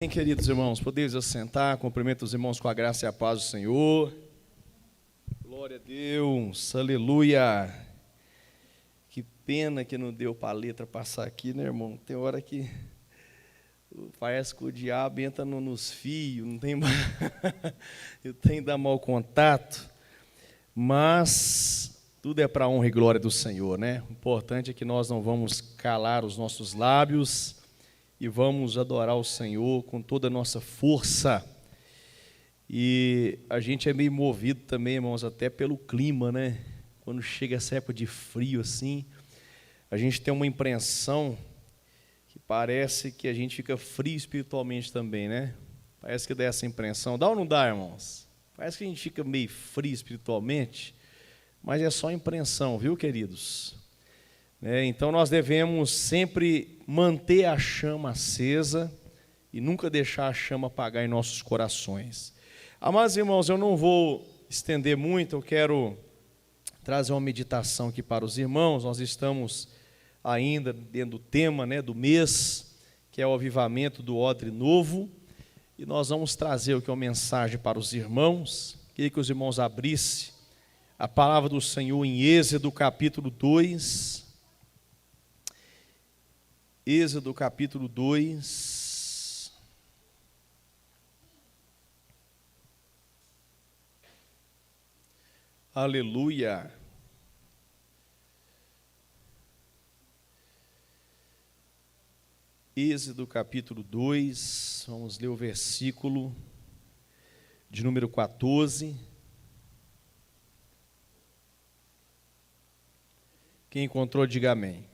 Bem, queridos irmãos, podemos assentar, cumprimento os irmãos com a graça e a paz do Senhor. Glória a Deus, aleluia. Que pena que não deu para a letra passar aqui, né, irmão? Tem hora que parece que o diabo entra nos fios, não tem eu tenho que dar mau contato, mas tudo é para a honra e glória do Senhor, né? O importante é que nós não vamos calar os nossos lábios e vamos adorar o Senhor com toda a nossa força. E a gente é meio movido também, irmãos, até pelo clima, né? Quando chega essa época de frio assim, a gente tem uma impressão que parece que a gente fica frio espiritualmente também, né? Parece que dá essa impressão. Dá ou não dá, irmãos? Parece que a gente fica meio frio espiritualmente, mas é só impressão, viu, queridos? Então nós devemos sempre manter a chama acesa e nunca deixar a chama apagar em nossos corações. Amados irmãos, eu não vou estender muito, eu quero trazer uma meditação aqui para os irmãos. Nós estamos ainda dentro do tema, do mês, que é o avivamento do odre novo, e nós vamos trazer aqui uma mensagem para os irmãos. Queria que os irmãos abrissem a palavra do Senhor em Êxodo capítulo 2. Êxodo capítulo 2. Aleluia. Êxodo capítulo 2, vamos ler o versículo de número 14. Quem encontrou, diga amém.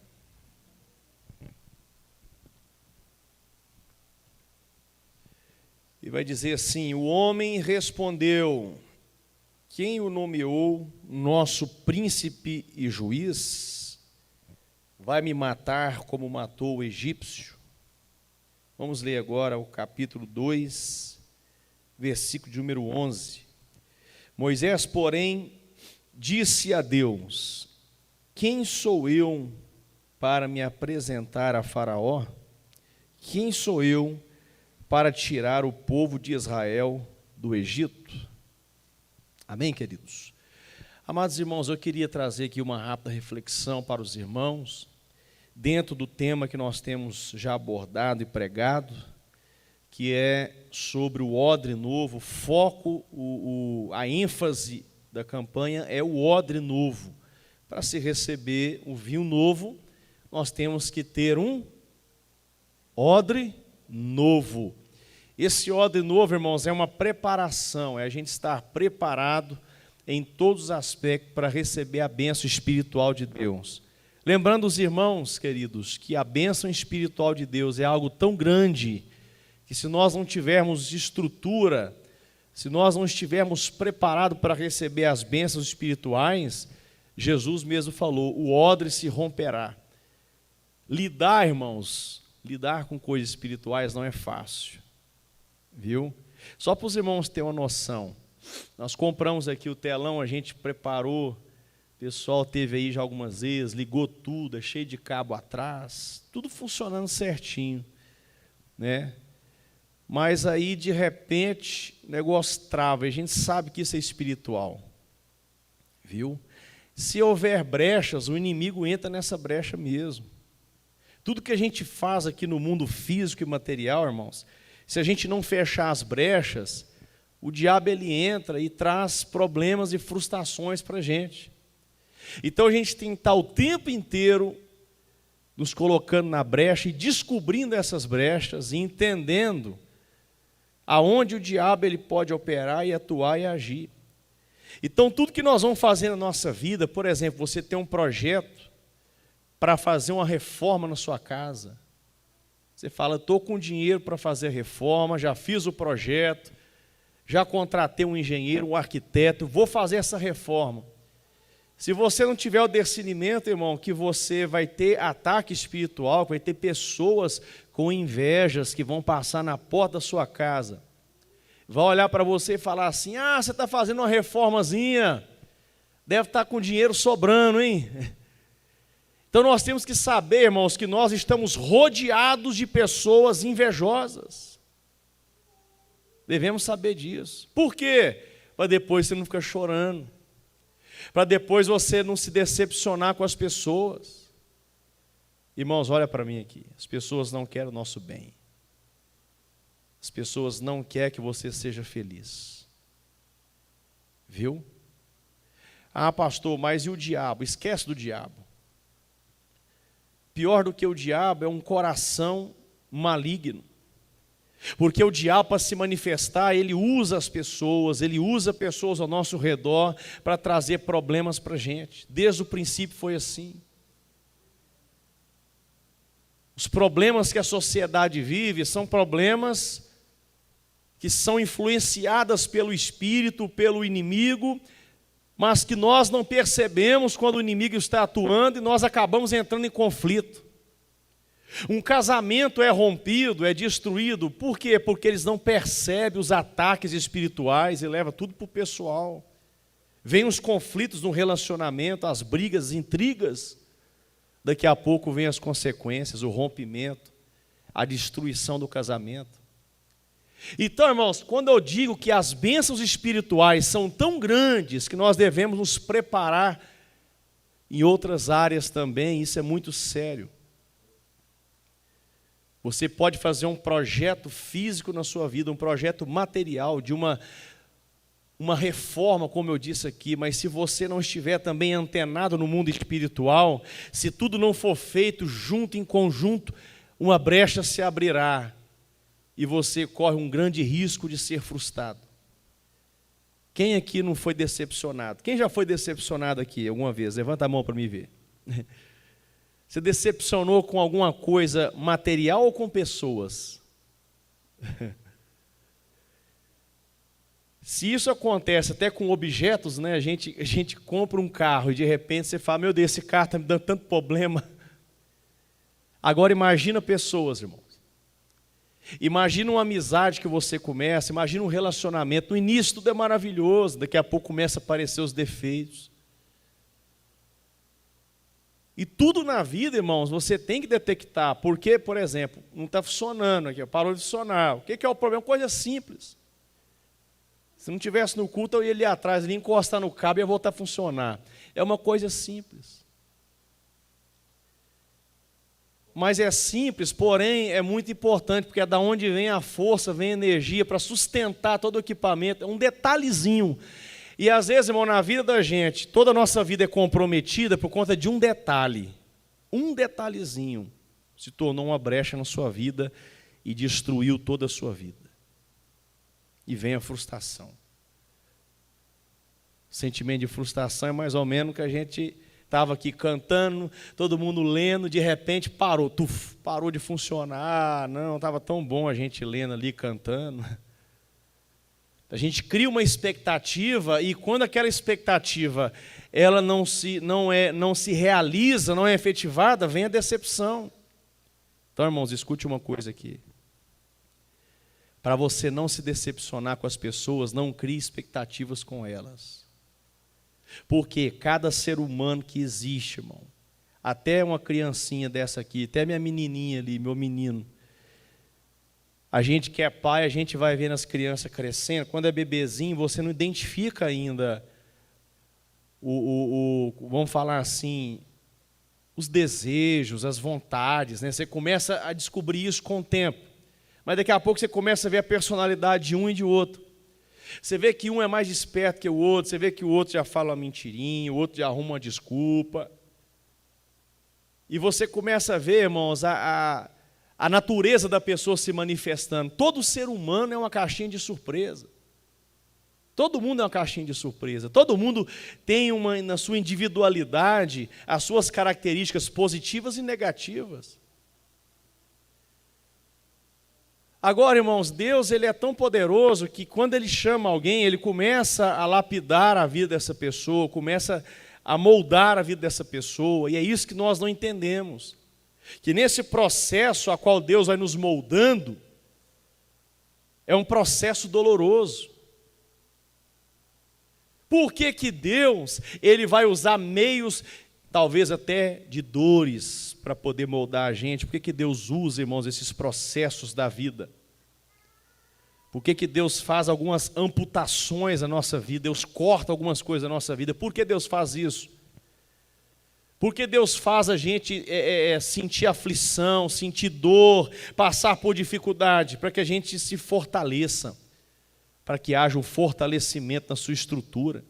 E vai dizer assim: o homem respondeu: quem o nomeou nosso príncipe e juiz? Vai me matar como matou o egípcio? Vamos ler agora o capítulo 2, versículo de número 11. Moisés, porém, disse a Deus: quem sou eu para me apresentar a Faraó? Quem sou eu para tirar o povo de Israel do Egito? Amém, queridos? Amados irmãos, eu queria trazer aqui uma rápida reflexão para os irmãos, dentro do tema que nós temos já abordado e pregado, que é sobre o odre novo. O foco, a ênfase da campanha é o odre novo. Para se receber o vinho novo, nós temos que ter um odre novo. Esse odre novo, irmãos, é uma preparação, é a gente estar preparado em todos os aspectos para receber a bênção espiritual de Deus. Lembrando os irmãos, queridos, que a bênção espiritual de Deus é algo tão grande que, se nós não tivermos estrutura, se nós não estivermos preparados para receber as bênçãos espirituais, Jesus mesmo falou: o odre se romperá. Lidar, irmãos, lidar com coisas espirituais não é fácil, viu? Só para os irmãos terem uma noção, nós compramos aqui o telão, a gente preparou, o pessoal teve aí já algumas vezes, ligou tudo, é cheio de cabo atrás, tudo funcionando certinho, né? Mas aí, de repente, o negócio trava, a gente sabe que isso é espiritual, viu? Se houver brechas, o inimigo entra nessa brecha mesmo. Tudo que a gente faz aqui no mundo físico e material, irmãos, se a gente não fechar as brechas, o diabo ele entra e traz problemas e frustrações para a gente. Então a gente tem que estar o tempo inteiro nos colocando na brecha e descobrindo essas brechas e entendendo aonde o diabo ele pode operar e atuar e agir. Então tudo que nós vamos fazer na nossa vida, por exemplo, você tem um projeto para fazer uma reforma na sua casa. Você fala: estou com dinheiro para fazer a reforma, já fiz o projeto, já contratei um engenheiro, um arquiteto, vou fazer essa reforma. Se você não tiver o discernimento, irmão, que você vai ter ataque espiritual, vai ter pessoas com invejas que vão passar na porta da sua casa, vai olhar para você e falar assim: ah, você está fazendo uma reformazinha, deve estar com dinheiro sobrando, hein? Então nós temos que saber, irmãos, que nós estamos rodeados de pessoas invejosas. Devemos saber disso. Por quê? Para depois você não ficar chorando. Para depois você não se decepcionar com as pessoas. Irmãos, olha para mim aqui. As pessoas não querem o nosso bem. As pessoas não querem que você seja feliz. Viu? Ah, pastor, mas e o diabo? Esquece do diabo. Pior do que o diabo é um coração maligno. Porque o diabo, para se manifestar, ele usa as pessoas, ele usa pessoas ao nosso redor para trazer problemas para a gente. Desde o princípio foi assim. Os problemas que a sociedade vive são problemas que são influenciadas pelo espírito, pelo inimigo, mas que nós não percebemos quando o inimigo está atuando e nós acabamos entrando em conflito. Um casamento é rompido, é destruído, por quê? Porque eles não percebem os ataques espirituais e levam tudo para o pessoal. Vêm os conflitos no relacionamento, as brigas, as intrigas, daqui a pouco vem as consequências, o rompimento, a destruição do casamento. Então, irmãos, quando eu digo que as bênçãos espirituais são tão grandes que nós devemos nos preparar em outras áreas também, isso é muito sério. Você pode fazer um projeto físico na sua vida, um projeto material, de uma reforma, como eu disse aqui, mas se você não estiver também antenado no mundo espiritual, se tudo não for feito junto, em conjunto, uma brecha se abrirá e você corre um grande risco de ser frustrado. Quem aqui não foi decepcionado? Quem já foi decepcionado aqui alguma vez? Levanta a mão para me ver. Você decepcionou com alguma coisa material ou com pessoas? Se isso acontece até com objetos, né? A gente compra um carro e de repente você fala, meu Deus, esse carro está me dando tanto problema. Agora imagina pessoas, irmãos. Imagina uma amizade que você começa, imagina um relacionamento. No início tudo é maravilhoso, daqui a pouco começa a aparecer os defeitos. E tudo na vida, irmãos, você tem que detectar. Porque, por exemplo, não está funcionando aqui, parou de funcionar. O que é o problema? Coisa simples. Se não tivesse no culto, eu ia ali atrás, ele ia encostar no cabo e ia voltar a funcionar. É uma coisa simples. Mas é simples, porém é muito importante, porque é da onde vem a força, vem a energia para sustentar todo o equipamento. É um detalhezinho. E às vezes, irmão, na vida da gente, toda a nossa vida é comprometida por conta de um detalhe. Um detalhezinho se tornou uma brecha na sua vida e destruiu toda a sua vida. E vem a frustração. O sentimento de frustração é mais ou menos que a gente estava aqui cantando, todo mundo lendo, de repente parou, parou de funcionar. Não, estava tão bom a gente lendo ali, cantando. A gente cria uma expectativa e quando aquela expectativa ela não se realiza, não é efetivada, vem a decepção. Então, irmãos, escute uma coisa aqui. Para você não se decepcionar com as pessoas, não crie expectativas com elas. Porque cada ser humano que existe, irmão, até uma criancinha dessa aqui, até minha menininha ali, meu menino, a gente que é pai, a gente vai vendo as crianças crescendo. Quando é bebezinho, você não identifica ainda vamos falar assim, os desejos, as vontades, né? Você começa a descobrir isso com o tempo. Mas daqui a pouco você começa a ver a personalidade de um e de outro. Você vê que um é mais esperto que o outro, você vê que o outro já fala uma mentirinha, o outro já arruma uma desculpa. E você começa a ver, irmãos, a natureza da pessoa se manifestando. Todo ser humano é uma caixinha de surpresa. Todo mundo é uma caixinha de surpresa. Todo mundo tem na sua individualidade as suas características positivas e negativas. Agora, irmãos, Deus ele é tão poderoso que quando Ele chama alguém, Ele começa a lapidar a vida dessa pessoa, começa a moldar a vida dessa pessoa, e é isso que nós não entendemos. Que nesse processo a qual Deus vai nos moldando, é um processo doloroso. Por que Deus ele vai usar meios, talvez até de dores, para poder moldar a gente? Por que Deus usa, irmãos, esses processos da vida? Por que Deus faz algumas amputações na nossa vida? Deus corta algumas coisas na nossa vida. Por que Deus faz isso? Por que Deus faz a gente sentir aflição, sentir dor, passar por dificuldade? Para que a gente se fortaleça, para que haja um fortalecimento na sua estrutura.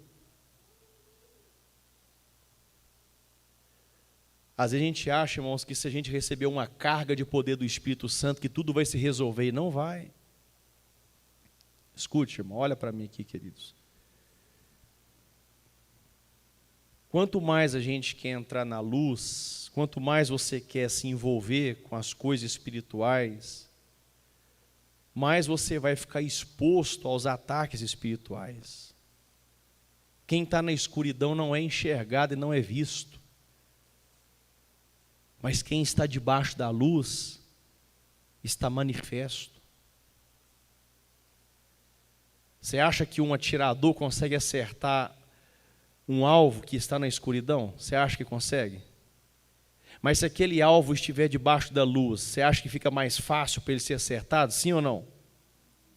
Às vezes a gente acha, irmãos, que se a gente receber uma carga de poder do Espírito Santo, que tudo vai se resolver, e não vai. Escute, irmão, olha para mim aqui, queridos. Quanto mais a gente quer entrar na luz, quanto mais você quer se envolver com as coisas espirituais, mais você vai ficar exposto aos ataques espirituais. Quem está na escuridão não é enxergado e não é visto. Mas quem está debaixo da luz está manifesto. Você acha que um atirador consegue acertar um alvo que está na escuridão? Você acha que consegue? Mas se aquele alvo estiver debaixo da luz, você acha que fica mais fácil para ele ser acertado? Sim ou não?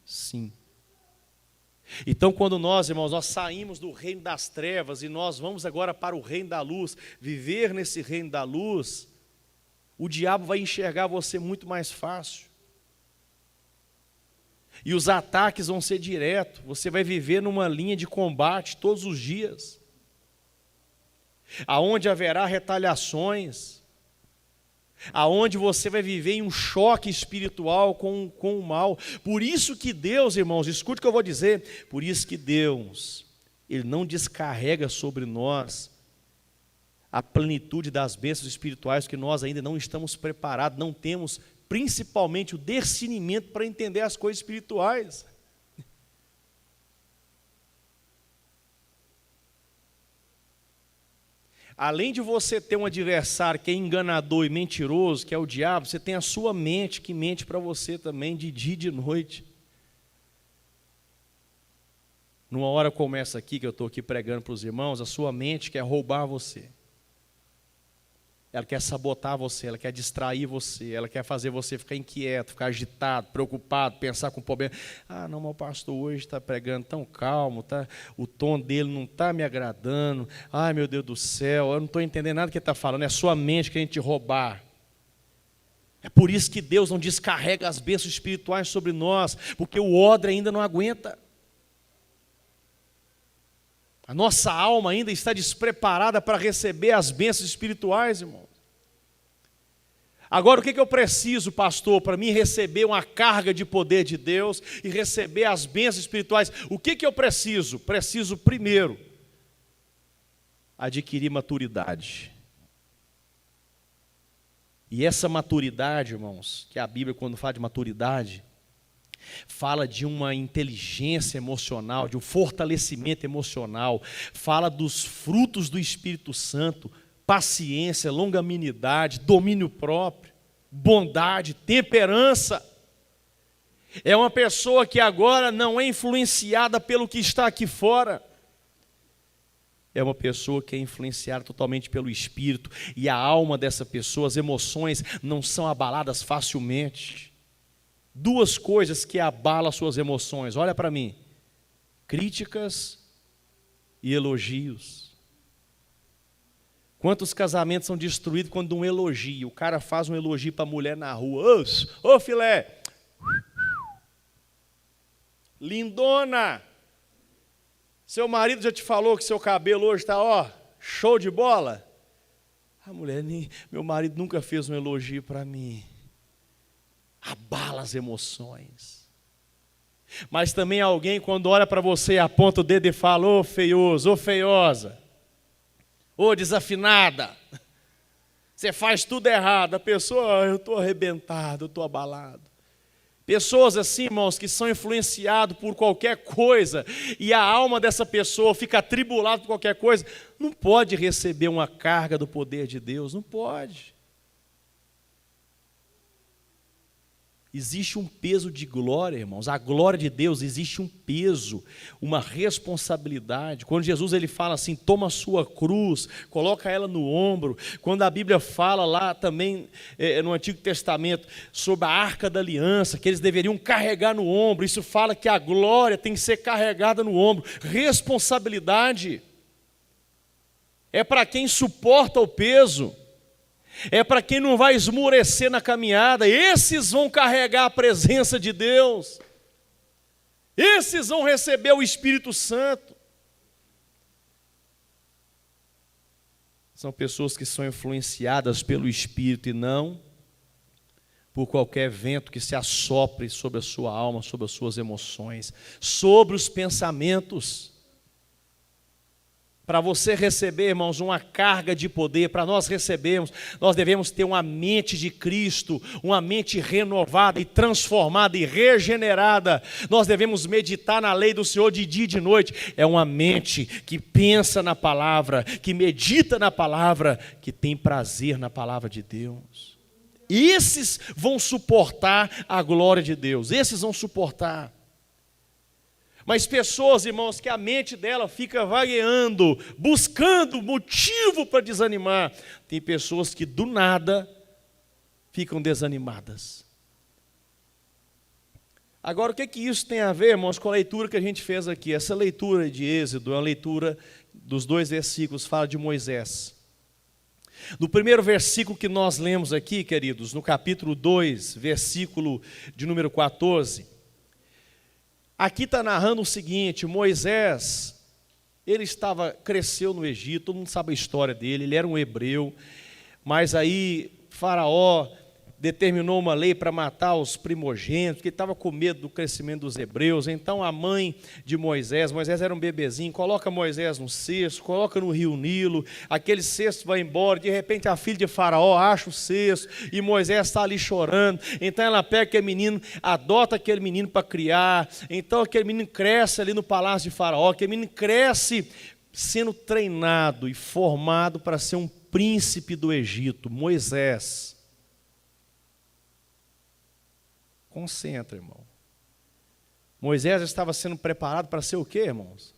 Sim. Então, quando nós, irmãos, nós saímos do reino das trevas e nós vamos agora para o reino da luz, viver nesse reino da luz, o diabo vai enxergar você muito mais fácil. E os ataques vão ser diretos. Você vai viver numa linha de combate todos os dias, aonde haverá retaliações, aonde você vai viver em um choque espiritual com o mal. Por isso que Deus, irmãos, escute o que eu vou dizer, por isso que Deus, Ele não descarrega sobre nós a plenitude das bênçãos espirituais, que nós ainda não estamos preparados, não temos principalmente o discernimento para entender as coisas espirituais. Além de você ter um adversário que é enganador e mentiroso, que é o diabo, você tem a sua mente que mente para você também, de dia e de noite. Numa hora como essa aqui, que eu estou aqui pregando para os irmãos, a sua mente quer roubar você. Ela quer sabotar você, ela quer distrair você, ela quer fazer você ficar inquieto, ficar agitado, preocupado, pensar com problema. Ah, não, meu pastor hoje está pregando tão calmo, tá? O tom dele não está me agradando. Ai, meu Deus do céu, eu não estou entendendo nada que ele está falando. É a sua mente querendo te roubar. É por isso que Deus não descarrega as bênçãos espirituais sobre nós, porque o odre ainda não aguenta. A nossa alma ainda está despreparada para receber as bênçãos espirituais, irmão. Agora, o que eu preciso, pastor, para mim receber uma carga de poder de Deus e receber as bênçãos espirituais? O que eu preciso? Preciso, primeiro, adquirir maturidade. E essa maturidade, irmãos, que a Bíblia, quando fala de maturidade, fala de uma inteligência emocional, de um fortalecimento emocional, fala dos frutos do Espírito Santo, paciência, longanimidade, domínio próprio, bondade, temperança. É uma pessoa que agora não é influenciada pelo que está aqui fora. É uma pessoa que é influenciada totalmente pelo Espírito, e a alma dessa pessoa, as emoções não são abaladas facilmente. Duas coisas que abalam as suas emoções, olha para mim: críticas e elogios. Quantos casamentos são destruídos quando um elogio? O cara faz um elogio para a mulher na rua: ô filé, lindona, seu marido já te falou que seu cabelo hoje está show de bola? A mulher, meu marido nunca fez um elogio para mim. Abala as emoções. Mas também alguém, quando olha para você e aponta o dedo e fala: ô feioso, ô feiosa, ô desafinada, você faz tudo errado. A pessoa: eu estou arrebentado, eu estou abalado. Pessoas assim, irmãos, que são influenciados por qualquer coisa, e a alma dessa pessoa fica atribulada por qualquer coisa, não pode receber uma carga do poder de Deus, não pode. Existe um peso de glória, irmãos. A glória de Deus, existe um peso, uma responsabilidade. Quando Jesus ele fala assim, toma a sua cruz, coloca ela no ombro. Quando a Bíblia fala lá também, no Antigo Testamento, sobre a Arca da Aliança, que eles deveriam carregar no ombro. Isso fala que a glória tem que ser carregada no ombro. Responsabilidade. É para quem suporta o peso. É para quem não vai esmorecer na caminhada. Esses vão carregar a presença de Deus. Esses vão receber o Espírito Santo. São pessoas que são influenciadas pelo Espírito e não por qualquer vento que se assopre sobre a sua alma, sobre as suas emoções, sobre os pensamentos. Para você receber, irmãos, uma carga de poder, para nós recebermos, nós devemos ter uma mente de Cristo, uma mente renovada e transformada e regenerada. Nós devemos meditar na lei do Senhor de dia e de noite. É uma mente que pensa na palavra, que medita na palavra, que tem prazer na palavra de Deus. Esses vão suportar a glória de Deus, esses vão suportar. Mas pessoas, irmãos, que a mente dela fica vagueando, buscando motivo para desanimar. Tem pessoas que do nada ficam desanimadas. Agora, o que isso tem a ver, irmãos, com a leitura que a gente fez aqui? Essa leitura de Êxodo é uma leitura dos 2 versículos, fala de Moisés. No primeiro versículo que nós lemos aqui, queridos, no capítulo 2, versículo de número 14... Aqui está narrando o seguinte, Moisés, ele cresceu no Egito, todo mundo sabe a história dele, ele era um hebreu, mas aí Faraó determinou uma lei para matar os primogênitos, porque ele estava com medo do crescimento dos hebreus. Então a mãe de Moisés era um bebezinho, coloca Moisés no cesto, coloca no rio Nilo, aquele cesto vai embora, de repente a filha de Faraó acha o cesto, e Moisés está ali chorando, então ela pega aquele menino, adota aquele menino para criar, então aquele menino cresce ali no palácio de Faraó, aquele menino cresce sendo treinado e formado para ser um príncipe do Egito, Moisés. Concentra, irmão. Moisés estava sendo preparado para ser o quê, irmãos?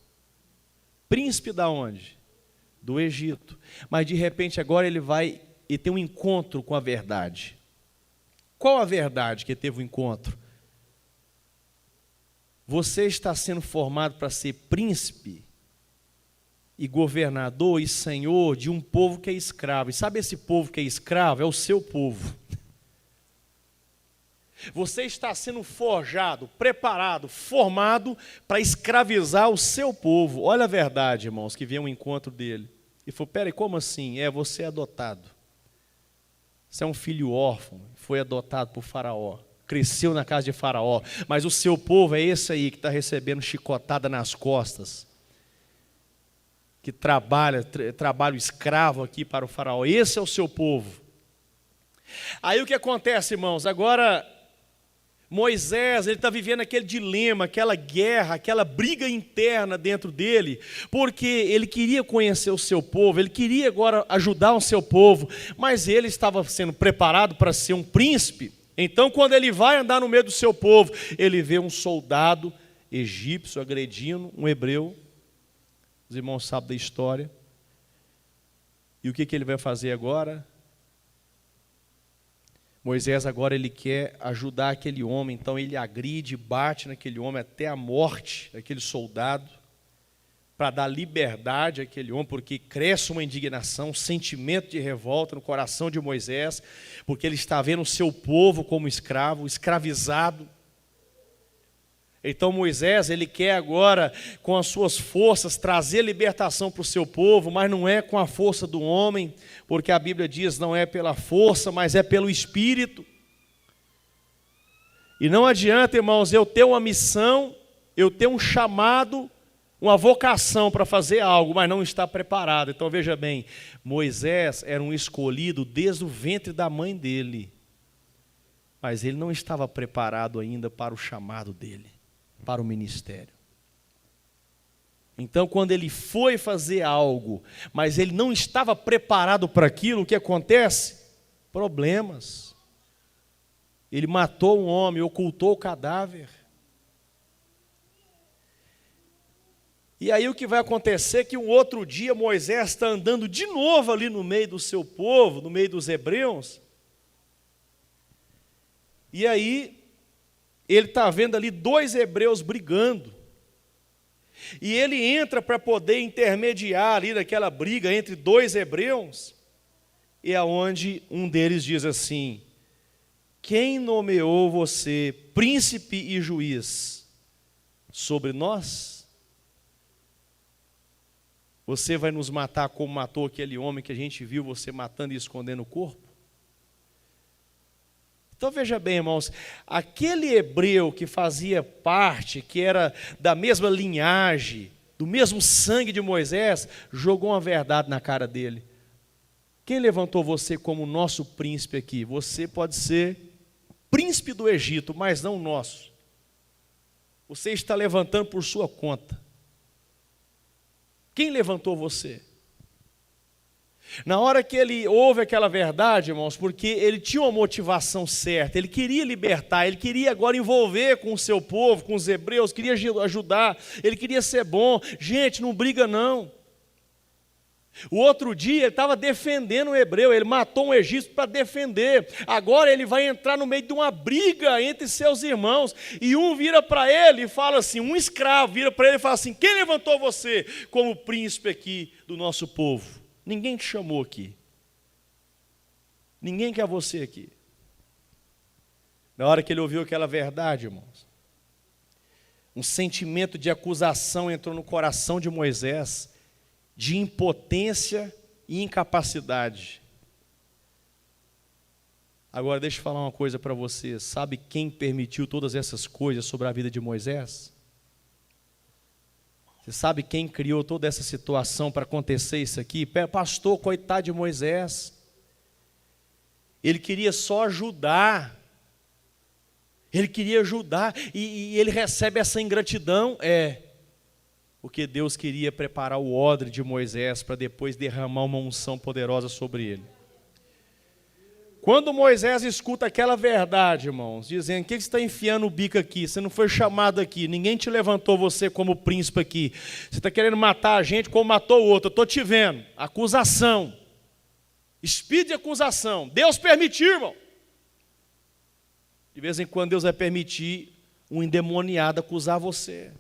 Príncipe da onde? Do Egito. Mas de repente agora ele vai e tem um encontro com a verdade. Qual a verdade que ele teve um encontro? Você está sendo formado para ser príncipe e governador e senhor de um povo que é escravo. E sabe esse povo que é escravo? É o seu povo. Você está sendo forjado, preparado, formado para escravizar o seu povo. Olha a verdade, irmãos, que veio um encontro dele. E falou, peraí, como assim? Você é adotado. Você é um filho órfão, foi adotado por Faraó. Cresceu na casa de Faraó. Mas o seu povo é esse aí que está recebendo chicotada nas costas. Que trabalha escravo aqui para o Faraó. Esse é o seu povo. Aí o que acontece, irmãos? Agora Moisés, ele está vivendo aquele dilema, aquela guerra, aquela briga interna dentro dele, porque ele queria conhecer o seu povo, ele queria agora ajudar o seu povo, mas ele estava sendo preparado para ser um príncipe. Então, quando ele vai andar no meio do seu povo, ele vê um soldado egípcio agredindo um hebreu. Os irmãos sabem da história. E o que ele vai fazer agora? Moisés agora ele quer ajudar aquele homem, então ele agride, bate naquele homem até a morte daquele soldado, para dar liberdade àquele homem, porque cresce uma indignação, um sentimento de revolta no coração de Moisés, porque ele está vendo o seu povo como escravo, escravizado. Então Moisés, ele quer agora, com as suas forças, trazer libertação para o seu povo, mas não é com a força do homem, porque a Bíblia diz, não é pela força, mas é pelo Espírito. E não adianta, irmãos, eu ter uma missão, eu ter um chamado, uma vocação para fazer algo, mas não estar preparado. Então veja bem, Moisés era um escolhido desde o ventre da mãe dele, mas ele não estava preparado ainda para o chamado dele, para o ministério. Então, quando ele foi fazer algo, mas ele não estava preparado para aquilo, o que acontece? Problemas. Ele matou um homem, ocultou o cadáver. E aí o que vai acontecer é que um outro dia Moisés está andando de novo ali no meio do seu povo, no meio dos hebreus. E aí ele está vendo ali dois hebreus brigando. E ele entra para poder intermediar ali naquela briga entre dois hebreus. E é onde um deles diz assim: quem nomeou você príncipe e juiz sobre nós? Você vai nos matar como matou aquele homem que a gente viu você matando e escondendo o corpo? Então veja bem, irmãos, aquele hebreu que fazia parte, que era da mesma linhagem, do mesmo sangue de Moisés, jogou uma verdade na cara dele. Quem levantou você como nosso príncipe aqui? Você pode ser príncipe do Egito, mas não nosso. Você está levantando por sua conta. Quem levantou você? Na hora que ele ouve aquela verdade, irmãos, porque ele tinha uma motivação certa, ele queria libertar, ele queria agora envolver com o seu povo, com os hebreus, queria ajudar, ele queria ser bom. Gente, não briga não. O outro dia ele estava defendendo um hebreu, ele matou um egípcio para defender. Agora ele vai entrar no meio de uma briga entre seus irmãos, e um vira para ele e fala assim, um escravo vira para ele e fala assim: quem levantou você como príncipe aqui do nosso povo? Ninguém te chamou aqui. Ninguém quer você aqui. Na hora que ele ouviu aquela verdade, irmãos, um sentimento de acusação entrou no coração de Moisés, de impotência e incapacidade. Agora deixa eu falar uma coisa para você. Sabe quem permitiu todas essas coisas sobre a vida de Moisés? Você sabe quem criou toda essa situação para acontecer isso aqui? Pastor, coitado de Moisés. Ele queria só ajudar. Ele queria ajudar. E ele recebe essa ingratidão. Porque Deus queria preparar o odre de Moisés para depois derramar uma unção poderosa sobre ele. Quando Moisés escuta aquela verdade, irmãos, dizendo: o que você está enfiando o bico aqui? Você não foi chamado aqui, ninguém te levantou você como príncipe aqui. Você está querendo matar a gente como matou o outro, eu estou te vendo. Acusação, espírito de acusação. Deus permitiu, irmão. De vez em quando Deus vai permitir um endemoniado acusar você.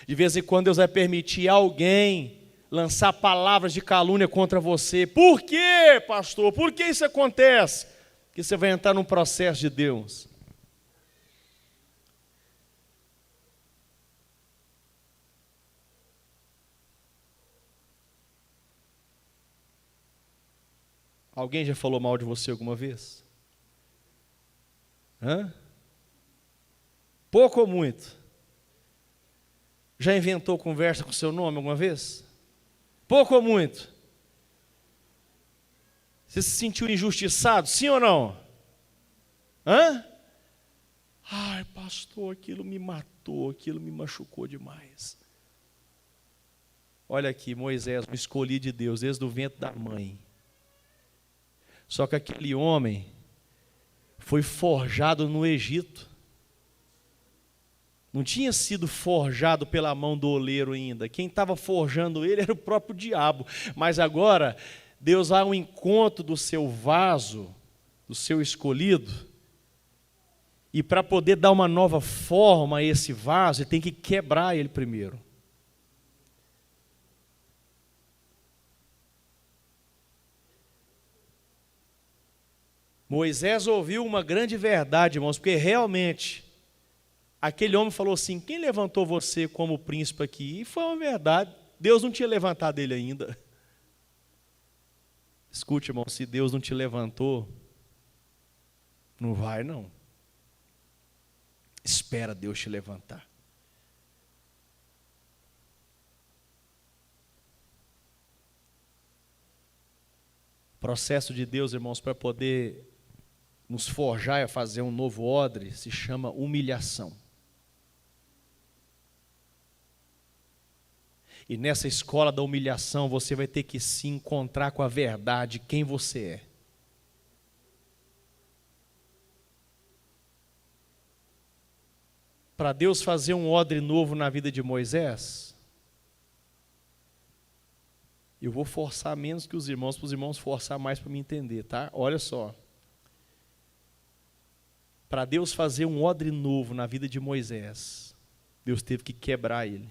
De vez em quando Deus vai permitir alguém lançar palavras de calúnia contra você. Por quê, pastor? Por que isso acontece? Porque você vai entrar num processo de Deus. Alguém já falou mal de você alguma vez? Pouco ou muito? Já inventou conversa com seu nome alguma vez? Pouco ou muito? Você se sentiu injustiçado, sim ou não? Ai, pastor, aquilo me matou, aquilo me machucou demais. Olha aqui, Moisés, um escolhido de Deus, desde o ventre da mãe. Só que aquele homem foi forjado no Egito. Não tinha sido forjado pela mão do oleiro ainda. Quem estava forjando ele era o próprio diabo. Mas agora, Deus vai ao encontro do seu vaso, do seu escolhido. E para poder dar uma nova forma a esse vaso, ele tem que quebrar ele primeiro. Moisés ouviu uma grande verdade, irmãos, porque realmente aquele homem falou assim: quem levantou você como príncipe aqui? E foi uma verdade. Deus não tinha levantado ele ainda. Escute, irmão, se Deus não te levantou, não vai não. Espera Deus te levantar. O processo de Deus, irmãos, para poder nos forjar e fazer um novo odre, se chama humilhação. E nessa escola da humilhação, você vai ter que se encontrar com a verdade, quem você é. para Deus fazer um odre novo na vida de Moisés, eu vou forçar menos que os irmãos, para os irmãos forçar mais para me entender, tá? Olha só. Para Deus fazer um odre novo na vida de Moisés, Deus teve que quebrar ele.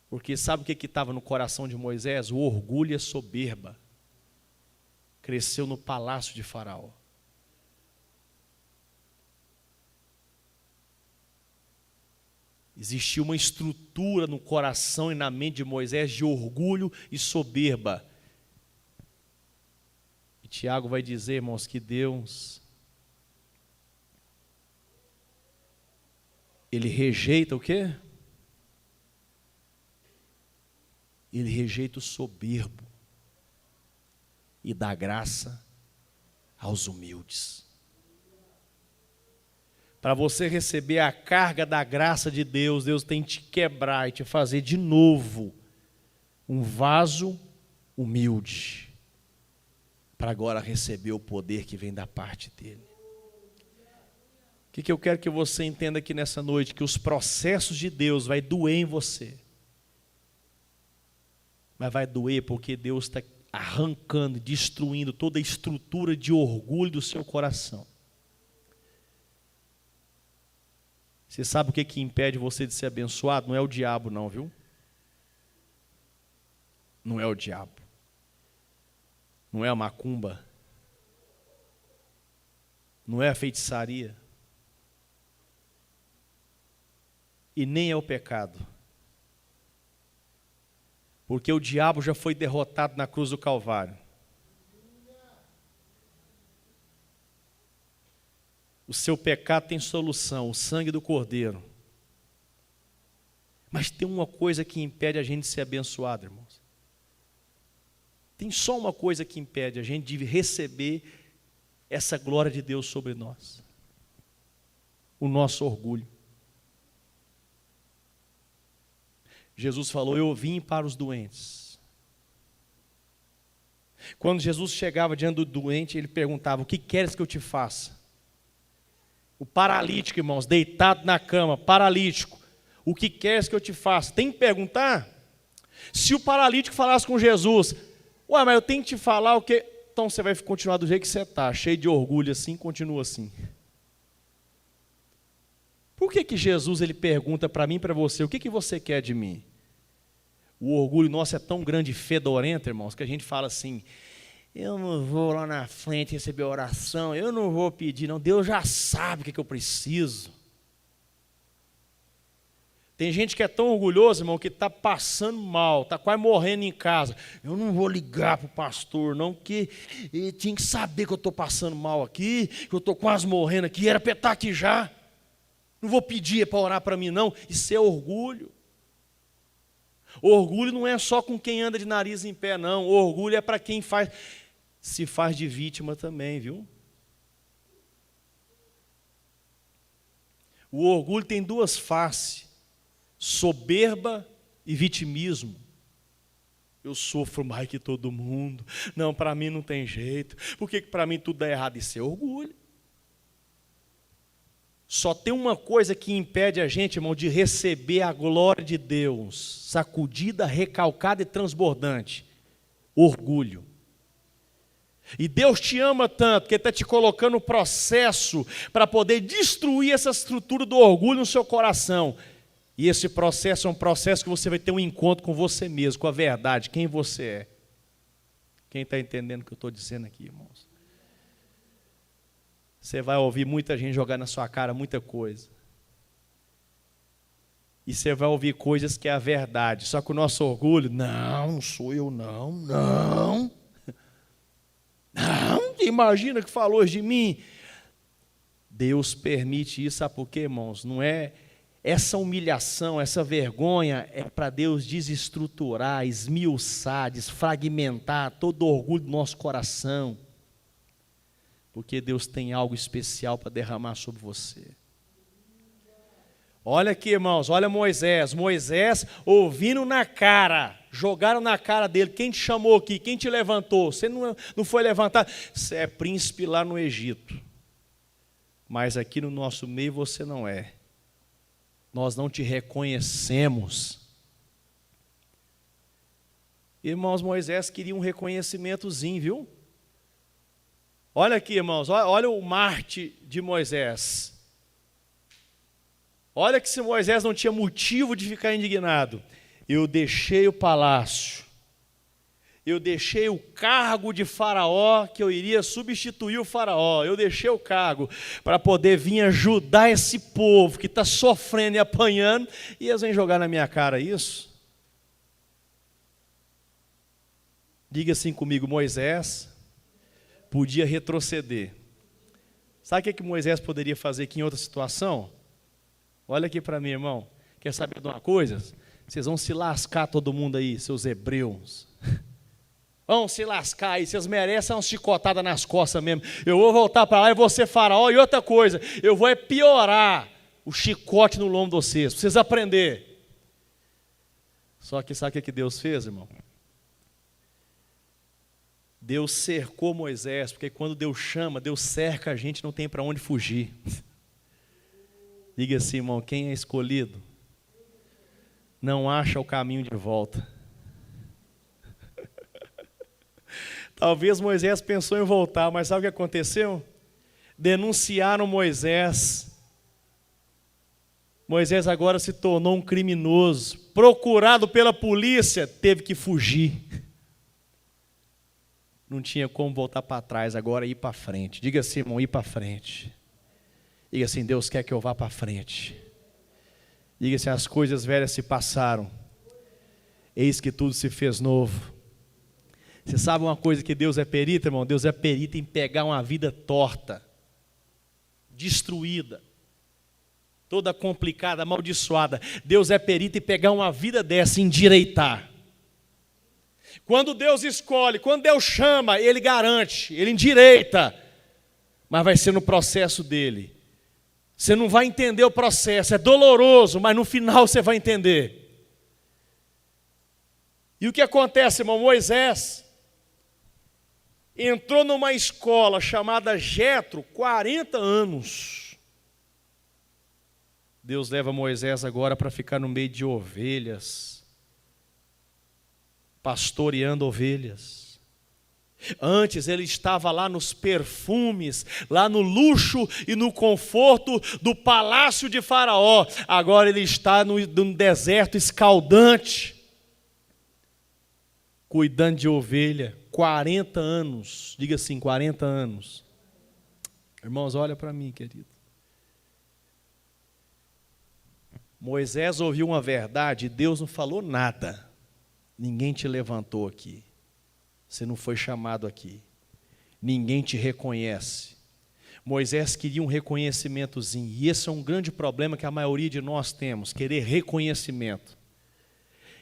Porque sabe o que estava no coração de Moisés? O orgulho e a soberba. Cresceu no palácio de Faraó. Existia uma estrutura no coração e na mente de Moisés de orgulho e soberba. E Tiago vai dizer, irmãos, que Deus, Ele rejeita o quê? Ele rejeita o soberbo e dá graça aos humildes. Para você receber a carga da graça de Deus, Deus tem que te quebrar e te fazer de novo um vaso humilde, para agora receber o poder que vem da parte dEle. O que eu quero que você entenda aqui nessa noite? Que os processos de Deus vai doer em você. Mas vai doer porque Deus está arrancando, destruindo toda a estrutura de orgulho do seu coração. Você sabe o que impede você de ser abençoado? Não é o diabo não, viu? Não é o diabo. Não é a macumba. Não é a feitiçaria. E nem é o pecado. Porque o diabo já foi derrotado na cruz do Calvário. O seu pecado tem solução, o sangue do Cordeiro. Mas tem uma coisa que impede a gente de ser abençoado, irmãos. Tem só uma coisa que impede a gente de receber essa glória de Deus sobre nós. O nosso orgulho. Jesus falou, eu vim para os doentes. Quando Jesus chegava diante do doente, ele perguntava, o que queres que eu te faça? O paralítico, irmãos, deitado na cama, paralítico. O que queres que eu te faça? Tem que perguntar. Se o paralítico falasse com Jesus, ué, mas eu tenho que te falar o quê? Então você vai continuar do jeito que você está, cheio de orgulho assim, continua assim. Por que Jesus ele pergunta para mim e para você, o que você quer de mim? O orgulho nosso é tão grande e fedorento, irmãos, que a gente fala assim, eu não vou lá na frente receber oração, eu não vou pedir, não, Deus já sabe o que eu preciso. Tem gente que é tão orgulhoso, irmão, que está passando mal, está quase morrendo em casa. Eu não vou ligar para o pastor, não, porque ele tinha que saber que eu estou passando mal aqui, que eu estou quase morrendo aqui, era para estar aqui já. Não vou pedir para orar para mim, não. Isso é orgulho. Orgulho não é só com quem anda de nariz em pé, não. Orgulho é para quem se faz de vítima também, viu? O orgulho tem duas faces, soberba e vitimismo. Eu sofro mais que todo mundo. Não, para mim não tem jeito. Por que para mim tudo dá errado? Isso é orgulho. Só tem uma coisa que impede a gente, irmão, de receber a glória de Deus, sacudida, recalcada e transbordante: orgulho. E Deus te ama tanto, que Ele está te colocando no processo para poder destruir essa estrutura do orgulho no seu coração. E esse processo é um processo que você vai ter um encontro com você mesmo, com a verdade, quem você é. Quem está entendendo o que eu estou dizendo aqui, irmãos? Você vai ouvir muita gente jogar na sua cara muita coisa. E você vai ouvir coisas que é a verdade. Só que o nosso orgulho, não sou eu não. Não, imagina que falou de mim. Deus permite isso, sabe por quê, irmãos? Não é essa humilhação, essa vergonha, é para Deus desestruturar, esmiuçar, desfragmentar todo o orgulho do nosso coração. Porque Deus tem algo especial para derramar sobre você. Olha aqui, irmãos, olha Moisés. Moisés ouvindo na cara, jogaram na cara dele. Quem te chamou aqui? Quem te levantou? Você não foi levantado. Você é príncipe lá no Egito. mas aqui no nosso meio você não é. Nós não te reconhecemos. Irmãos, Moisés queria um reconhecimentozinho, viu? Olha aqui, irmãos, olha o Marte de Moisés. Olha que se Moisés não tinha motivo de ficar indignado. Eu deixei o palácio. Eu deixei o cargo de faraó, que eu iria substituir o faraó. Eu deixei o cargo para poder vir ajudar esse povo que está sofrendo e apanhando. E eles vêm jogar na minha cara isso? Diga assim comigo, Moisés podia retroceder. Sabe o que Moisés poderia fazer aqui em outra situação? Olha aqui para mim, irmão. Quer saber de uma coisa? Vocês vão se lascar todo mundo aí, seus hebreus. Vão se lascar aí, vocês merecem uma chicotada nas costas mesmo. Eu vou voltar para lá e vou ser faraó. E outra coisa, eu vou piorar o chicote no lombo de vocês, para vocês aprenderem. Só que sabe o que Deus fez, irmão? Deus cercou Moisés, porque quando Deus chama, Deus cerca a gente, não tem para onde fugir. Diga assim, irmão, quem é escolhido não acha o caminho de volta. Talvez Moisés pensou em voltar, mas sabe o que aconteceu? Denunciaram Moisés. Moisés agora se tornou um criminoso. Procurado pela polícia, teve que fugir. Não tinha como voltar para trás, agora ir para frente. Diga assim, irmão, ir para frente. Diga assim, Deus quer que eu vá para frente. Diga assim, as coisas velhas se passaram. Eis que tudo se fez novo. Você sabe uma coisa que Deus é perito, irmão? Deus é perito em pegar uma vida torta, destruída, toda complicada, amaldiçoada. Deus é perito em pegar uma vida dessa e endireitar. Quando Deus escolhe, quando Deus chama, Ele garante, Ele endireita, mas vai ser no processo dEle. Você não vai entender o processo, é doloroso, mas no final você vai entender. E o que acontece, irmão? Moisés entrou numa escola chamada Jetro, 40 anos. Deus leva Moisés agora para ficar no meio de ovelhas, pastoreando ovelhas. Antes ele estava lá nos perfumes, lá no luxo e no conforto do palácio de Faraó. Agora ele está num deserto escaldante, cuidando de ovelha, 40 anos. Diga assim, 40 anos. Irmãos, olha para mim, querido. Moisés ouviu uma verdade e Deus não falou nada. Ninguém te levantou aqui. Você não foi chamado aqui. Ninguém te reconhece. Moisés queria um reconhecimentozinho. E esse é um grande problema que a maioria de nós temos. Querer reconhecimento.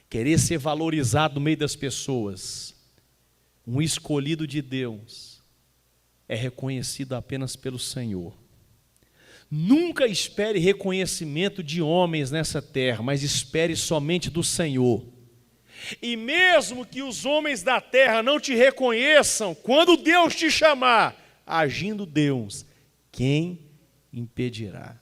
Querer ser valorizado no meio das pessoas. Um escolhido de Deus é reconhecido apenas pelo Senhor. Nunca espere reconhecimento de homens nessa terra, mas espere somente do Senhor. E mesmo que os homens da terra não te reconheçam, quando Deus te chamar, agindo Deus, quem impedirá?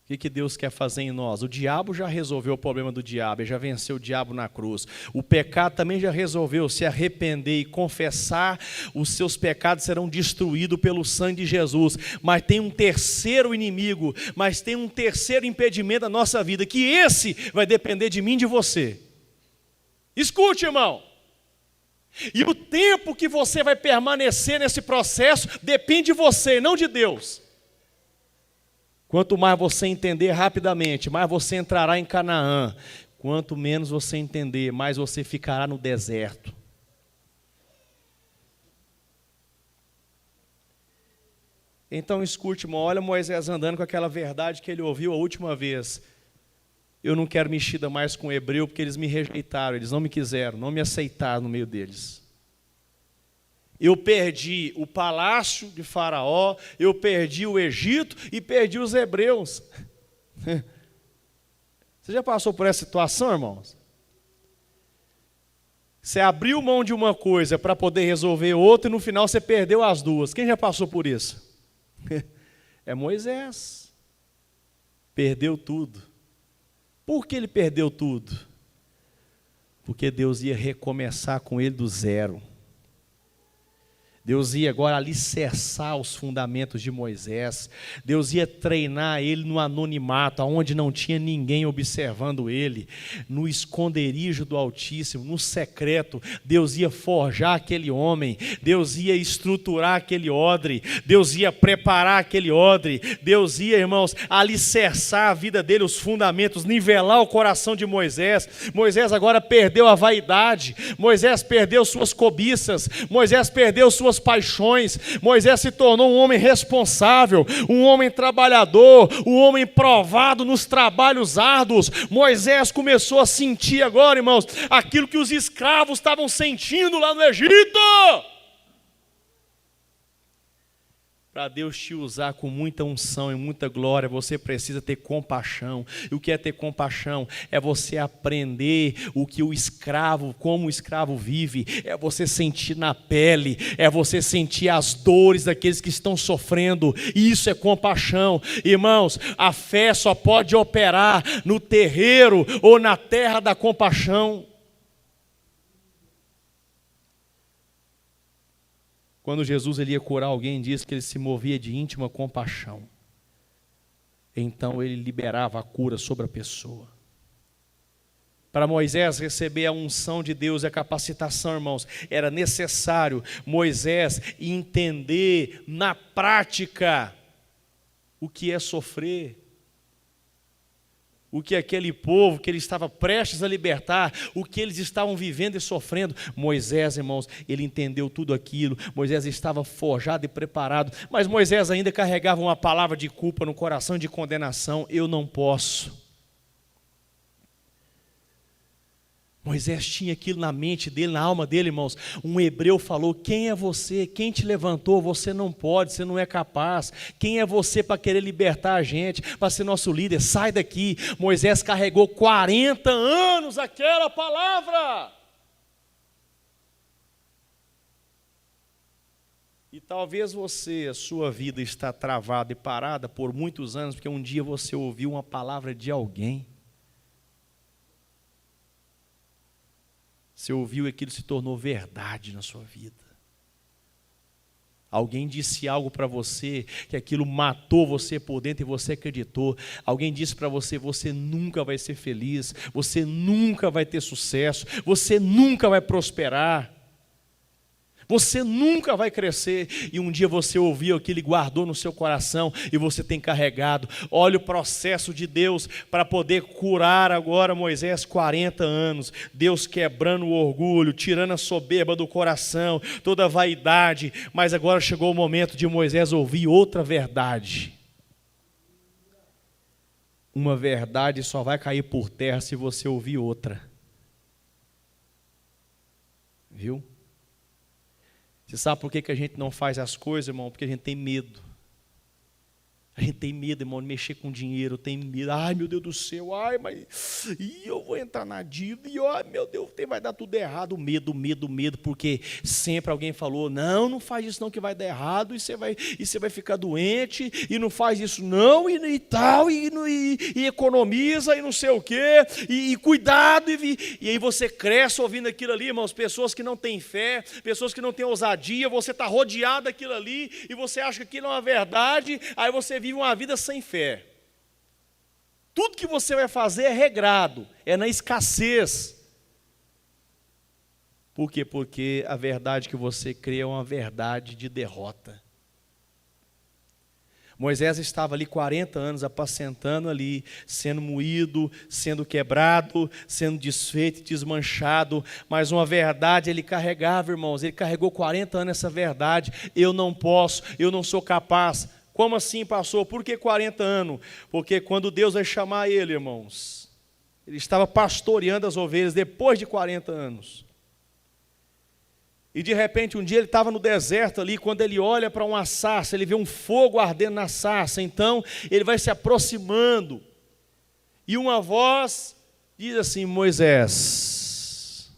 O que Deus quer fazer em nós? O diabo já resolveu o problema do diabo, ele já venceu o diabo na cruz. O pecado também já resolveu. Se arrepender e confessar, os seus pecados serão destruídos pelo sangue de Jesus. Mas tem um terceiro inimigo, mas tem um terceiro impedimento da nossa vida, que esse vai depender de mim e de você. Escute, irmão. E o tempo que você vai permanecer nesse processo depende de você, não de Deus. Quanto mais você entender rapidamente, mais você entrará em Canaã. Quanto menos você entender, mais você ficará no deserto. Então escute, irmão, olha Moisés andando com aquela verdade que ele ouviu a última vez. Eu não quero mexida mais com o hebreu, porque eles me rejeitaram, eles não me quiseram, não me aceitaram no meio deles. Eu perdi o palácio de Faraó, eu perdi o Egito e perdi os hebreus. Você já passou por essa situação, irmãos? Você abriu mão de uma coisa para poder resolver outra e no final você perdeu as duas. Quem já passou por isso? É Moisés. Perdeu tudo. Por que ele perdeu tudo? Porque Deus ia recomeçar com ele do zero. Deus ia agora alicerçar os fundamentos de Moisés. Deus ia treinar ele no anonimato, onde não tinha ninguém observando ele. No esconderijo do Altíssimo, no secreto, Deus ia forjar aquele homem. Deus ia estruturar aquele odre. Deus ia preparar aquele odre. Deus ia, irmãos, alicerçar a vida dele, os fundamentos, nivelar o coração de Moisés. Moisés agora perdeu a vaidade. Moisés perdeu suas cobiças. Moisés perdeu suas paixões. Moisés se tornou um homem responsável, um homem trabalhador, um homem provado nos trabalhos árduos. Moisés começou a sentir agora, irmãos, aquilo que os escravos estavam sentindo lá no Egito. Para Deus te usar com muita unção e muita glória, você precisa ter compaixão. E o que é ter compaixão? É você aprender o que o escravo, como o escravo vive. É você sentir na pele, é você sentir as dores daqueles que estão sofrendo. Isso é compaixão. Irmãos, a fé só pode operar no terreiro ou na terra da compaixão. Quando Jesus ele ia curar alguém, diz que ele se movia de íntima compaixão. Então ele liberava a cura sobre a pessoa. Para Moisés receber a unção de Deus e a capacitação, irmãos, era necessário Moisés entender na prática o que é sofrer. O que aquele povo que ele estava prestes a libertar, o que eles estavam vivendo e sofrendo. Moisés, irmãos, ele entendeu tudo aquilo. Moisés estava forjado e preparado, mas Moisés ainda carregava uma palavra de culpa no coração, de condenação. Eu não posso. Moisés tinha aquilo na mente dele, na alma dele, irmãos. Um hebreu falou: quem é você? Quem te levantou? Você não pode, você não é capaz. Quem é você para querer libertar a gente, para ser nosso líder? Sai daqui. Moisés carregou 40 anos aquela palavra. E talvez você, a sua vida está travada e parada por muitos anos, porque um dia você ouviu uma palavra de alguém. Você ouviu e aquilo se tornou verdade na sua vida. Alguém disse algo para você, que aquilo matou você por dentro e você acreditou. Alguém disse para você: você nunca vai ser feliz, você nunca vai ter sucesso, você nunca vai prosperar. Você nunca vai crescer. E um dia você ouviu aquilo e guardou no seu coração e você tem carregado. Olha o processo de Deus para poder curar agora Moisés, 40 anos. Deus quebrando o orgulho, tirando a soberba do coração, toda a vaidade. Mas agora chegou o momento de Moisés ouvir outra verdade. Uma verdade só vai cair por terra se você ouvir outra. Viu? Você sabe por que a gente não faz as coisas, irmão? Porque a gente tem medo. A gente tem medo, irmão, de mexer com dinheiro, tem medo. Ai, meu Deus do céu, ai, mas eu vou entrar na dívida, e ai, meu Deus, vai dar tudo errado. Medo, porque sempre alguém falou: não faz isso não que vai dar errado, e você vai ficar doente, e não faz isso não, e tal, e economiza, e não sei o quê, e cuidado, e aí você cresce ouvindo aquilo ali, irmãos, pessoas que não têm fé, pessoas que não têm ousadia, você está rodeado daquilo ali, e você acha que aquilo é uma verdade, aí você vive uma vida sem fé. Tudo que você vai fazer é regrado, é na escassez. Por quê? Porque a verdade que você crê é uma verdade de derrota. Moisés estava ali 40 anos apacentando ali, sendo moído, sendo quebrado, sendo desfeito e desmanchado, mas uma verdade ele carregava, irmãos. Ele carregou 40 anos essa verdade: eu não posso, eu não sou capaz. Como assim, pastor? Por que 40 anos? Porque quando Deus vai chamar ele, irmãos, ele estava pastoreando as ovelhas depois de 40 anos. E de repente um dia ele estava no deserto ali, quando ele olha para uma sarça, ele vê um fogo ardendo na sarça. Então ele vai se aproximando. E uma voz diz assim: Moisés,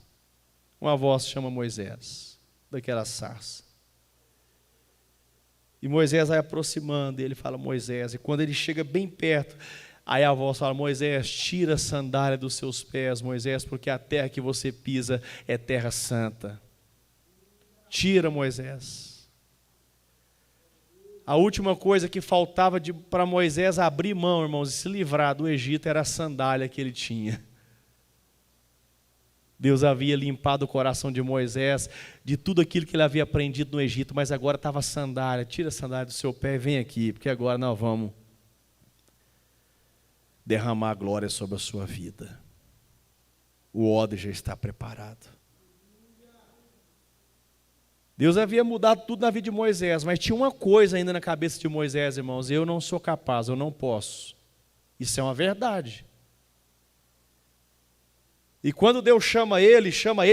uma voz chama Moisés, daquela sarça. E Moisés vai aproximando, e ele fala, Moisés, e quando ele chega bem perto, aí a voz fala, Moisés, tira a sandália dos seus pés, Moisés, porque a terra que você pisa é terra santa. Tira, Moisés. A última coisa que faltava para Moisés abrir mão, irmãos, e se livrar do Egito era a sandália que ele tinha. Deus havia limpado o coração de Moisés de tudo aquilo que ele havia aprendido no Egito, mas agora estava a sandália. Tira a sandália do seu pé e vem aqui, porque agora nós vamos derramar a glória sobre a sua vida. O odre já está preparado. Deus havia mudado tudo na vida de Moisés, mas tinha uma coisa ainda na cabeça de Moisés, irmãos, eu não sou capaz, eu não posso. Isso é uma verdade. E quando Deus chama ele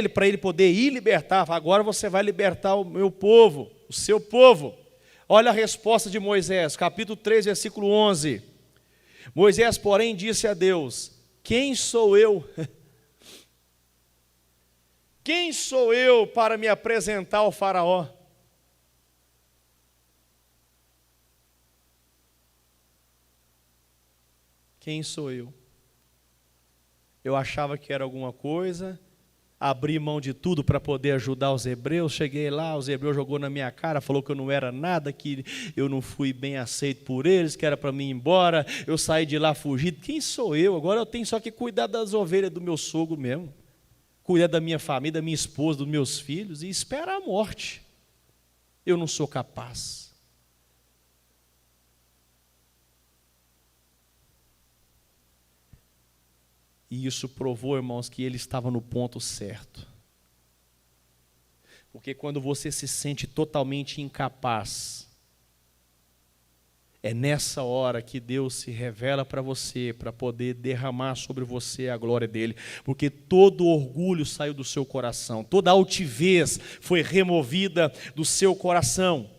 para ele poder ir libertar, fala, agora você vai libertar o meu povo, o seu povo. Olha a resposta de Moisés, capítulo 3, versículo 11. Moisés, porém, disse a Deus, quem sou eu? Quem sou eu para me apresentar ao faraó? Quem sou eu? Eu achava que era alguma coisa, abri mão de tudo para poder ajudar os hebreus, cheguei lá, os hebreus jogou na minha cara, falou que eu não era nada, que eu não fui bem aceito por eles, que era para mim ir embora, eu saí de lá fugido. Quem sou eu? Agora eu tenho só que cuidar das ovelhas do meu sogro mesmo, cuidar da minha família, da minha esposa, dos meus filhos e esperar a morte. Eu não sou capaz. E isso provou, irmãos, que ele estava no ponto certo. Porque quando você se sente totalmente incapaz, é nessa hora que Deus se revela para você, para poder derramar sobre você a glória dele. Porque todo orgulho saiu do seu coração, toda altivez foi removida do seu coração.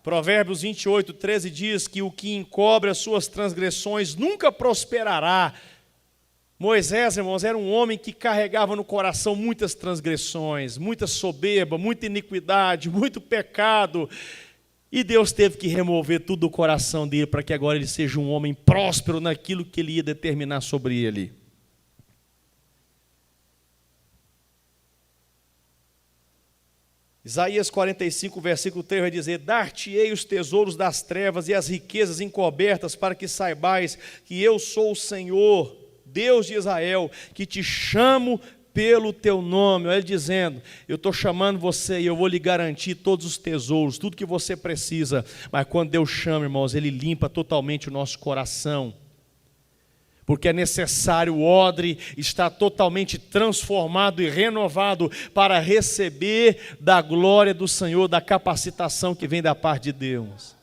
Provérbios 28, 13 diz que o que encobre as suas transgressões nunca prosperará. Moisés, irmãos, era um homem que carregava no coração muitas transgressões, muita soberba, muita iniquidade, muito pecado. E Deus teve que remover tudo do coração dele para que agora ele seja um homem próspero naquilo que ele ia determinar sobre ele. Isaías 45, versículo 3 vai dizer, dar-te-ei os tesouros das trevas e as riquezas encobertas, para que saibais que eu sou o Senhor, Deus de Israel, que te chamo pelo teu nome. Olha ele dizendo, eu estou chamando você e eu vou lhe garantir todos os tesouros, tudo que você precisa. Mas quando Deus chama, irmãos, Ele limpa totalmente o nosso coração. Porque é necessário o odre estar totalmente transformado e renovado para receber da glória do Senhor, da capacitação que vem da parte de Deus.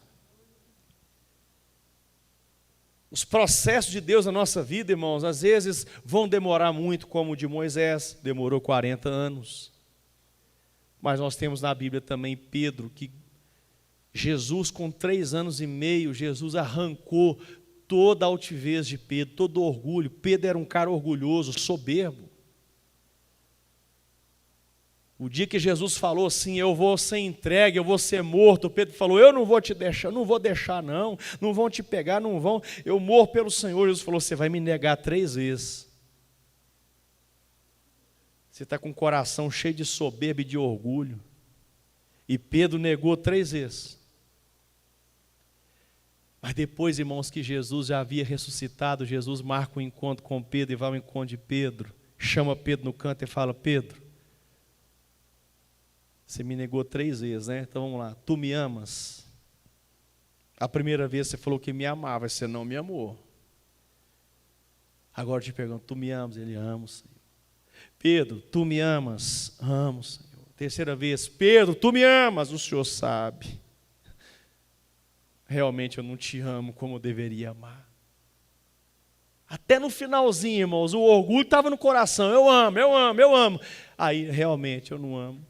Os processos de Deus na nossa vida, irmãos, às vezes vão demorar muito, como o de Moisés, demorou 40 anos. Mas nós temos na Bíblia também Pedro, que Jesus com 3 anos e meio, Jesus arrancou toda a altivez de Pedro, todo o orgulho. Pedro era um cara orgulhoso, soberbo. O dia que Jesus falou assim, eu vou ser entregue, eu vou ser morto, Pedro falou, eu não vou te deixar, não vou deixar não vão te pegar, não vão, eu morro pelo Senhor. Jesus falou, você vai me negar 3 vezes. Você está com o coração cheio de soberba e de orgulho. E Pedro negou 3 vezes. Mas depois, irmãos, que Jesus já havia ressuscitado, Jesus marca um encontro com Pedro e vai ao encontro de Pedro, chama Pedro no canto e fala, Pedro, você me negou 3 vezes, né? Então vamos lá, tu me amas? A primeira vez você falou que me amava, você não me amou. Agora eu te pergunto, tu me amas? Ele ama, Senhor. Pedro, tu me amas? Amo, Senhor. Terceira vez, Pedro, tu me amas? O Senhor sabe. Realmente eu não te amo como eu deveria amar. Até no finalzinho, irmãos, o orgulho estava no coração. Eu amo, eu amo, eu amo. Aí, realmente, eu não amo.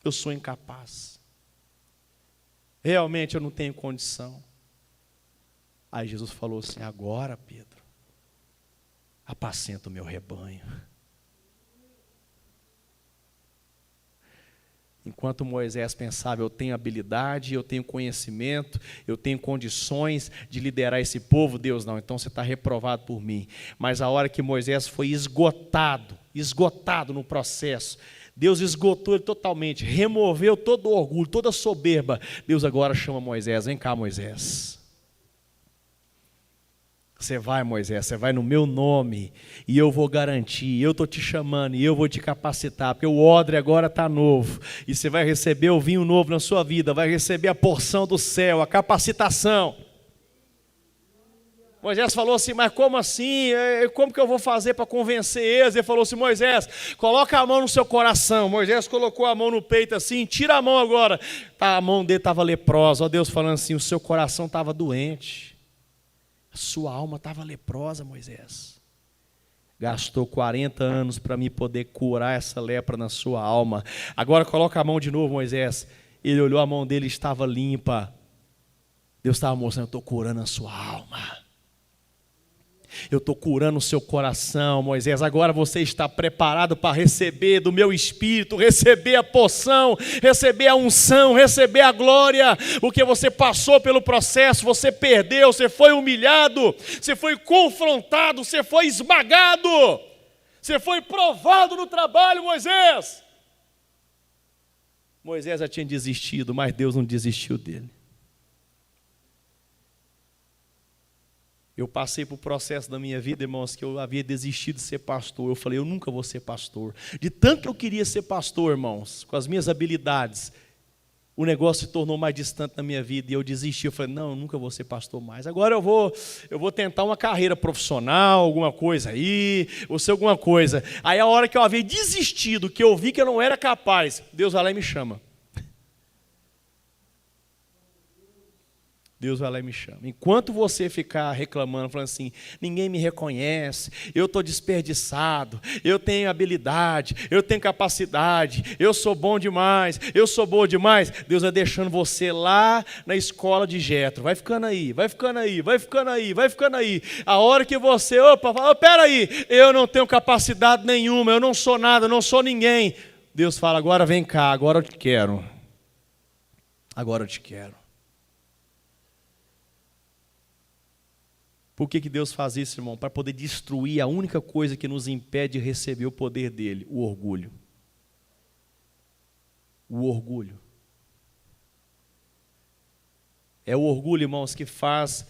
Eu sou incapaz. Realmente, eu não tenho condição. Aí Jesus falou assim, agora, Pedro, apacenta o meu rebanho. Enquanto Moisés pensava, eu tenho habilidade, eu tenho conhecimento, eu tenho condições de liderar esse povo, Deus não, então você está reprovado por mim. Mas a hora que Moisés foi esgotado no processo, Deus esgotou ele totalmente, removeu todo o orgulho, toda a soberba. Deus agora chama Moisés, vem cá, Moisés. Você vai, Moisés, você vai no meu nome, e eu vou garantir, eu estou te chamando, e eu vou te capacitar, porque o odre agora está novo, e você vai receber o vinho novo na sua vida, vai receber a porção do céu, a capacitação. Moisés falou assim, mas como assim? Como que eu vou fazer para convencer eles? Ele falou assim, Moisés, coloca a mão no seu coração. Moisés colocou a mão no peito assim, tira a mão agora. A mão dele estava leprosa, ó Deus falando assim, o seu coração estava doente. A sua alma estava leprosa, Moisés. Gastou 40 anos para me poder curar essa lepra na sua alma. Agora coloca a mão de novo, Moisés. Ele olhou, a mão dele estava limpa. Deus estava mostrando, eu estou curando a sua alma. Eu estou curando o seu coração, Moisés. Agora você está preparado para receber do meu espírito, receber a porção, receber a unção, receber a glória. Porque você passou pelo processo, você perdeu, você foi humilhado, você foi confrontado, você foi esmagado, você foi provado no trabalho, Moisés. Moisés já tinha desistido, mas Deus não desistiu dele. Eu passei por processo da minha vida, irmãos, que eu havia desistido de ser pastor. Eu falei, eu nunca vou ser pastor. De tanto que eu queria ser pastor, irmãos, com as minhas habilidades, o negócio se tornou mais distante na minha vida e eu desisti. Eu falei, não, eu nunca vou ser pastor mais. Agora eu vou tentar uma carreira profissional, alguma coisa aí, ou ser alguma coisa. Aí a hora que eu havia desistido, que eu vi que eu não era capaz, Deus vai lá e me chama. Deus vai lá e me chama. Enquanto você ficar reclamando, falando assim, ninguém me reconhece, eu estou desperdiçado, eu tenho habilidade, eu tenho capacidade, eu sou bom demais, eu sou boa demais, Deus vai deixando você lá na escola de Jetro. Vai ficando aí, vai ficando aí, vai ficando aí, vai ficando aí. A hora que você, fala, peraí, eu não tenho capacidade nenhuma, eu não sou nada, eu não sou ninguém. Deus fala, agora vem cá, agora eu te quero. Agora eu te quero. Por que Deus faz isso, irmão? Para poder destruir a única coisa que nos impede de receber o poder dele, o orgulho. O orgulho. É o orgulho, irmãos, que faz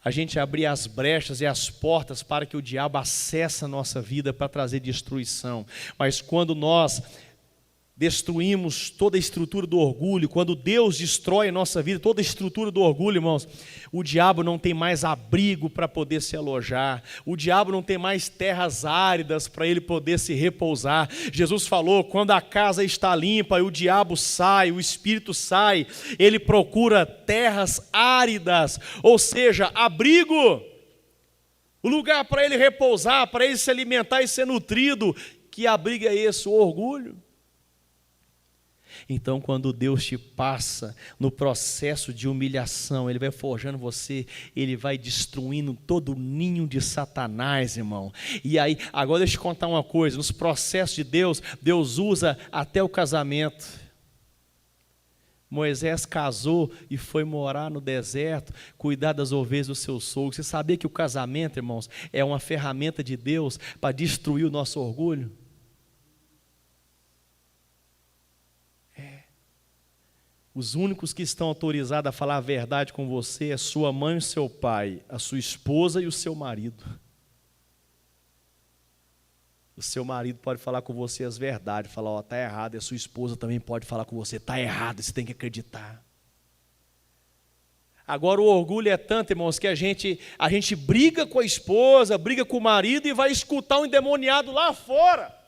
a gente abrir as brechas e as portas para que o diabo acesse a nossa vida para trazer destruição. Mas quando nós destruímos toda a estrutura do orgulho, quando Deus destrói a nossa vida, toda a estrutura do orgulho, irmãos, o diabo não tem mais abrigo para poder se alojar, o diabo não tem mais terras áridas para ele poder se repousar. Jesus falou, quando a casa está limpa e o diabo sai, o espírito sai, ele procura terras áridas, ou seja, abrigo, o lugar para ele repousar, para ele se alimentar e ser nutrido. Que abrigo é esse? O orgulho. Então, quando Deus te passa no processo de humilhação, Ele vai forjando você, Ele vai destruindo todo o ninho de Satanás, irmão. E aí, agora deixa eu te contar uma coisa, nos processos de Deus, Deus usa até o casamento. Moisés casou e foi morar no deserto, cuidar das ovelhas do seu sogro. Você sabia que o casamento, irmãos, é uma ferramenta de Deus para destruir o nosso orgulho? Os únicos que estão autorizados a falar a verdade com você é sua mãe e o seu pai, a sua esposa e o seu marido. O seu marido pode falar com você as verdades, falar, ó, está errado, e a sua esposa também pode falar com você, está errado, você tem que acreditar. Agora o orgulho é tanto, irmãos, que a gente briga com a esposa, briga com o marido e vai escutar um endemoniado lá fora.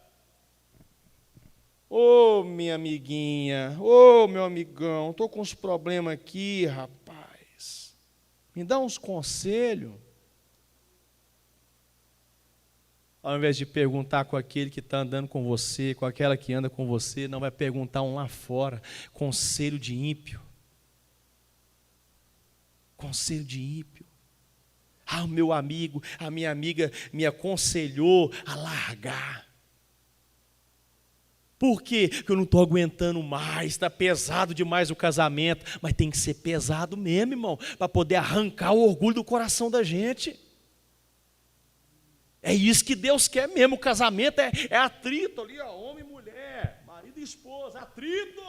Ô, minha amiguinha, ô, meu amigão, estou com uns problemas aqui, rapaz. Me dá uns conselhos. Ao invés de perguntar com aquele que está andando com você, com aquela que anda com você, não vai perguntar um lá fora. Conselho de ímpio. Conselho de ímpio. Ah, o meu amigo, a minha amiga me aconselhou a largar. Por quê? Porque eu não estou aguentando mais, está pesado demais o casamento. Mas tem que ser pesado mesmo, irmão, para poder arrancar o orgulho do coração da gente. É isso que Deus quer mesmo, o casamento é atrito ali, ó, homem e mulher, marido e esposa, atrito.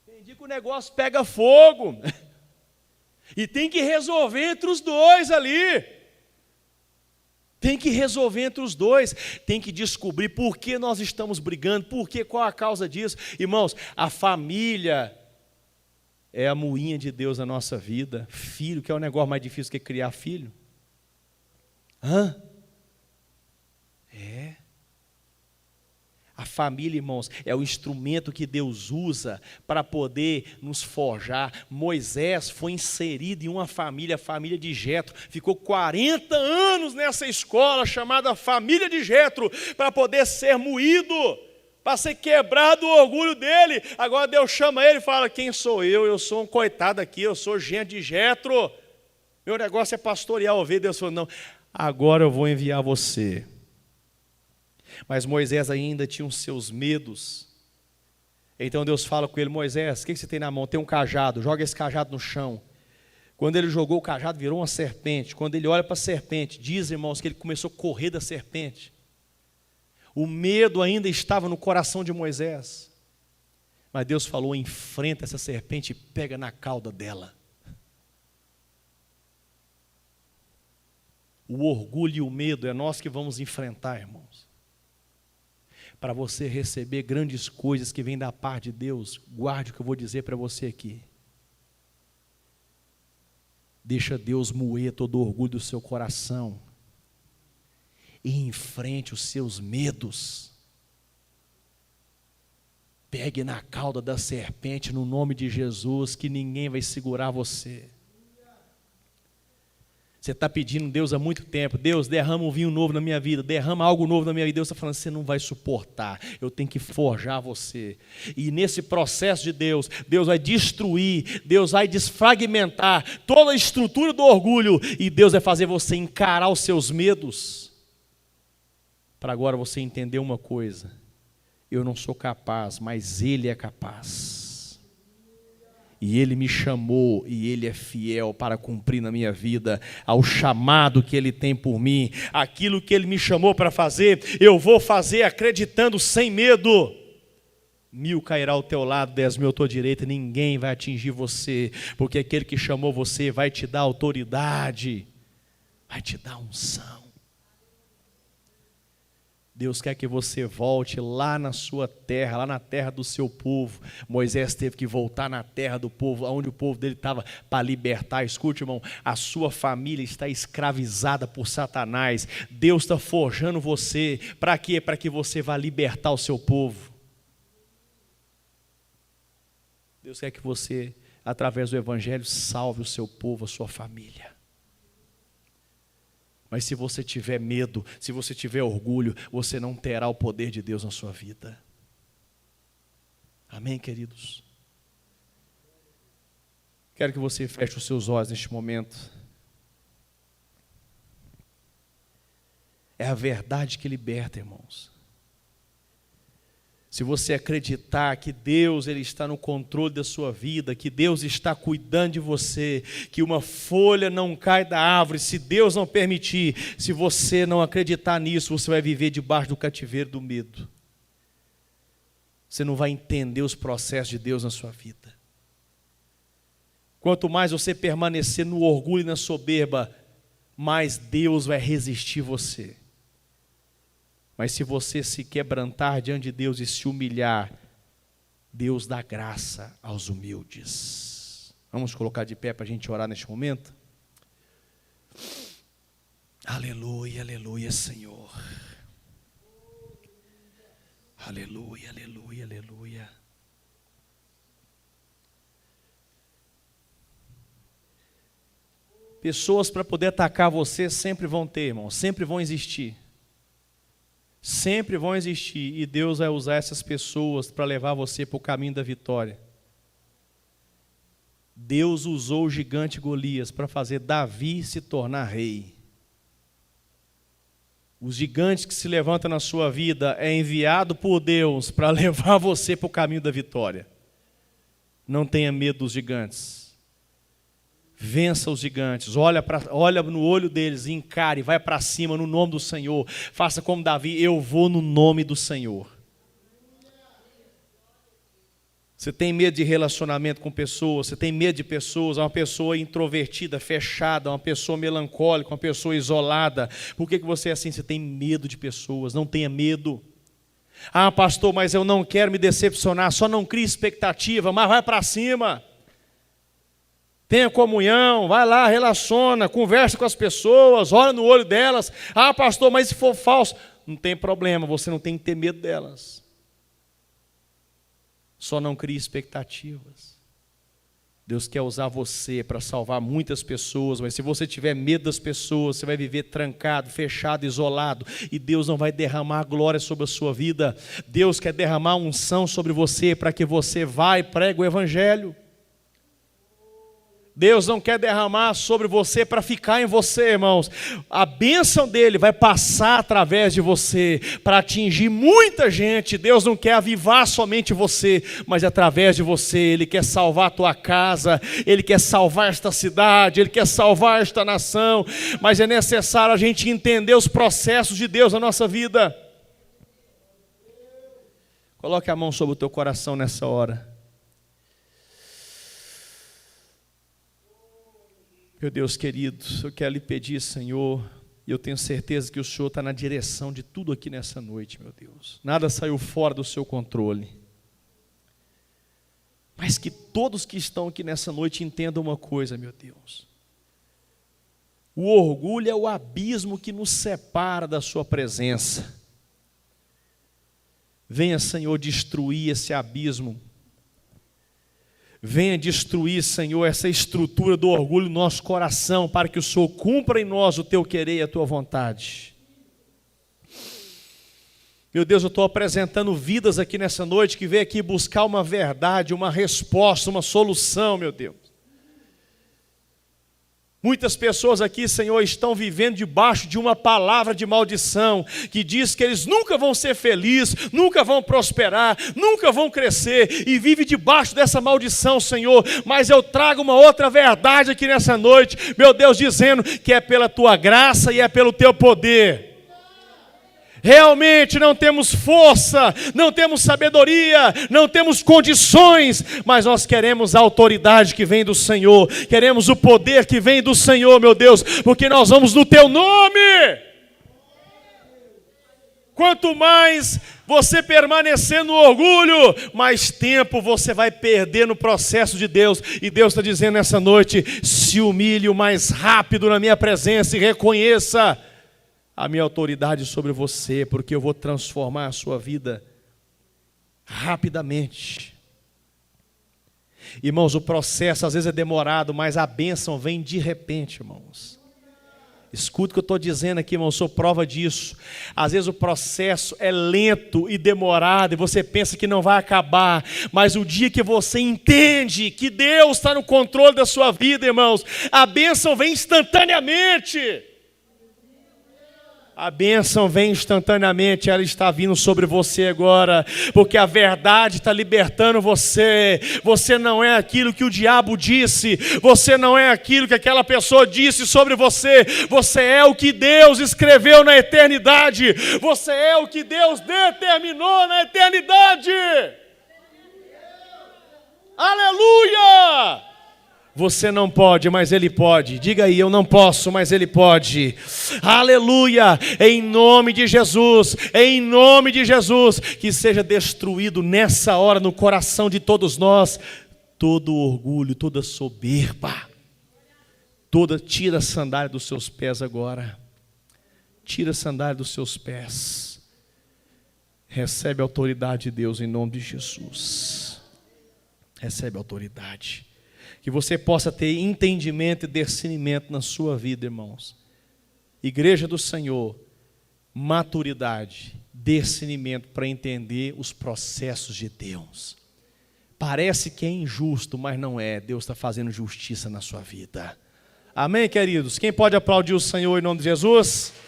Tem dia que o negócio pega fogo. E tem que resolver entre os dois ali. Tem que resolver entre os dois. Tem que descobrir por que nós estamos brigando, qual a causa disso. Irmãos, a família é a moinha de Deus na nossa vida. Filho, que é o negócio mais difícil que criar filho. A família, irmãos, é o instrumento que Deus usa para poder nos forjar. Moisés foi inserido em uma família, a família de Jetro. Ficou 40 anos nessa escola chamada família de Jetro, para poder ser moído, para ser quebrado o orgulho dele. Agora Deus chama ele e fala: quem sou eu? Eu sou um coitado aqui, eu sou genro de Jetro. Meu negócio é pastorear ovelha. Deus falou: não, agora eu vou enviar você. Mas Moisés ainda tinha os seus medos. Então Deus fala com ele: Moisés, o que você tem na mão? Tem um cajado, joga esse cajado no chão. Quando ele jogou o cajado, virou uma serpente. Quando ele olha para a serpente, diz, irmãos, que ele começou a correr da serpente. O medo ainda estava no coração de Moisés. Mas Deus falou: enfrenta essa serpente e pega na cauda dela. O orgulho e o medo é nós que vamos enfrentar, irmãos. Para você receber grandes coisas que vêm da parte de Deus, guarde o que eu vou dizer para você aqui. Deixa Deus moer todo o orgulho do seu coração e enfrente os seus medos. Pegue na cauda da serpente no nome de Jesus, que ninguém vai segurar você. Você está pedindo a Deus há muito tempo: Deus, derrama um vinho novo na minha vida, derrama algo novo na minha vida. Deus está falando: você não vai suportar, eu tenho que forjar você. E nesse processo de Deus, Deus vai destruir, Deus vai desfragmentar toda a estrutura do orgulho, e Deus vai fazer você encarar os seus medos, para agora você entender uma coisa: eu não sou capaz, mas Ele é capaz. E Ele me chamou, e Ele é fiel para cumprir na minha vida ao chamado que Ele tem por mim. Aquilo que Ele me chamou para fazer, eu vou fazer acreditando, sem medo. 1000 cairá ao teu lado, 10.000 à tua direita, ninguém vai atingir você, porque aquele que chamou você vai te dar autoridade, vai te dar unção. Deus quer que você volte lá na sua terra, lá na terra do seu povo. Moisés teve que voltar na terra do povo, onde o povo dele estava, para libertar. Escute, irmão, a sua família está escravizada por Satanás. Deus está forjando você. Para quê? Para que você vá libertar o seu povo. Deus quer que você, através do Evangelho, salve o seu povo, a sua família. Mas se você tiver medo, se você tiver orgulho, você não terá o poder de Deus na sua vida. Amém, queridos? Quero que você feche os seus olhos neste momento. É a verdade que liberta, irmãos. Se você acreditar que Deus Ele está no controle da sua vida, que Deus está cuidando de você, que uma folha não cai da árvore, se Deus não permitir, se você não acreditar nisso, você vai viver debaixo do cativeiro do medo. Você não vai entender os processos de Deus na sua vida. Quanto mais você permanecer no orgulho e na soberba, mais Deus vai resistir você. Mas se você se quebrantar diante de Deus e se humilhar, Deus dá graça aos humildes. Vamos colocar de pé para a gente orar neste momento? Aleluia, aleluia, Senhor. Aleluia, aleluia, aleluia. Pessoas para poder atacar você sempre vão ter, irmão, sempre vão existir. Sempre vão existir, e Deus vai usar essas pessoas para levar você para o caminho da vitória. Deus usou o gigante Golias para fazer Davi se tornar rei. Os gigantes que se levantam na sua vida é enviado por Deus para levar você para o caminho da vitória. Não tenha medo dos gigantes. Vença os gigantes, olha no olho deles, encare, vai para cima no nome do Senhor. Faça como Davi, eu vou no nome do Senhor. Você tem medo de relacionamento com pessoas, você tem medo de pessoas, uma pessoa introvertida, fechada, uma pessoa melancólica, uma pessoa isolada. Por que você é assim? Você tem medo de pessoas, não tenha medo. Ah, pastor, mas eu não quero me decepcionar, só não crie expectativa, mas vai para cima. Tenha comunhão, vai lá, relaciona, conversa com as pessoas, olha no olho delas. Ah, pastor, mas se for falso, não tem problema, você não tem que ter medo delas. Só não crie expectativas. Deus quer usar você para salvar muitas pessoas, mas se você tiver medo das pessoas, você vai viver trancado, fechado, isolado, e Deus não vai derramar glória sobre a sua vida. Deus quer derramar unção sobre você para que você vá e pregue o evangelho. Deus não quer derramar sobre você para ficar em você, irmãos. A bênção dele vai passar através de você para atingir muita gente. Deus não quer avivar somente você, mas através de você. Ele quer salvar a tua casa, Ele quer salvar esta cidade, Ele quer salvar esta nação. Mas é necessário a gente entender os processos de Deus na nossa vida. Coloque a mão sobre o teu coração nessa hora. Meu Deus querido, eu quero lhe pedir, Senhor, e eu tenho certeza que o Senhor está na direção de tudo aqui nessa noite, meu Deus. Nada saiu fora do seu controle. Mas que todos que estão aqui nessa noite entendam uma coisa, meu Deus. O orgulho é o abismo que nos separa da sua presença. Venha, Senhor, destruir esse abismo. Venha destruir, Senhor, essa estrutura do orgulho no nosso coração, para que o Senhor cumpra em nós o teu querer e a tua vontade. Meu Deus, eu estou apresentando vidas aqui nessa noite que veio aqui buscar uma verdade, uma resposta, uma solução, meu Deus. Muitas pessoas aqui, Senhor, estão vivendo debaixo de uma palavra de maldição, que diz que eles nunca vão ser felizes, nunca vão prosperar, nunca vão crescer, e vive debaixo dessa maldição, Senhor. Mas eu trago uma outra verdade aqui nessa noite, meu Deus, dizendo que é pela tua graça e é pelo teu poder. Realmente não temos força, não temos sabedoria, não temos condições, mas nós queremos a autoridade que vem do Senhor, queremos o poder que vem do Senhor, meu Deus, porque nós vamos no teu nome. Quanto mais você permanecer no orgulho, mais tempo você vai perder no processo de Deus. E Deus está dizendo nessa noite: se humilhe o mais rápido na minha presença e reconheça a minha autoridade sobre você, porque eu vou transformar a sua vida rapidamente. Irmãos, o processo às vezes é demorado, mas a bênção vem de repente, irmãos. Escuta o que eu estou dizendo aqui, irmão, eu sou prova disso. Às vezes o processo é lento e demorado, e você pensa que não vai acabar, mas o dia que você entende que Deus está no controle da sua vida, irmãos, a bênção vem instantaneamente. A bênção vem instantaneamente, ela está vindo sobre você agora, porque a verdade está libertando você. Você não é aquilo que o diabo disse, você não é aquilo que aquela pessoa disse sobre você, você é o que Deus escreveu na eternidade, você é o que Deus determinou na eternidade. Aleluia! Você não pode, mas Ele pode. Diga aí, eu não posso, mas Ele pode. Aleluia! Em nome de Jesus, que seja destruído nessa hora no coração de todos nós todo orgulho, toda soberba. Tira a sandália dos seus pés agora. Tira a sandália dos seus pés. Recebe a autoridade de Deus em nome de Jesus. Recebe a autoridade. Que você possa ter entendimento e discernimento na sua vida, irmãos. Igreja do Senhor, maturidade, discernimento para entender os processos de Deus. Parece que é injusto, mas não é. Deus está fazendo justiça na sua vida. Amém, queridos? Quem pode aplaudir o Senhor em nome de Jesus?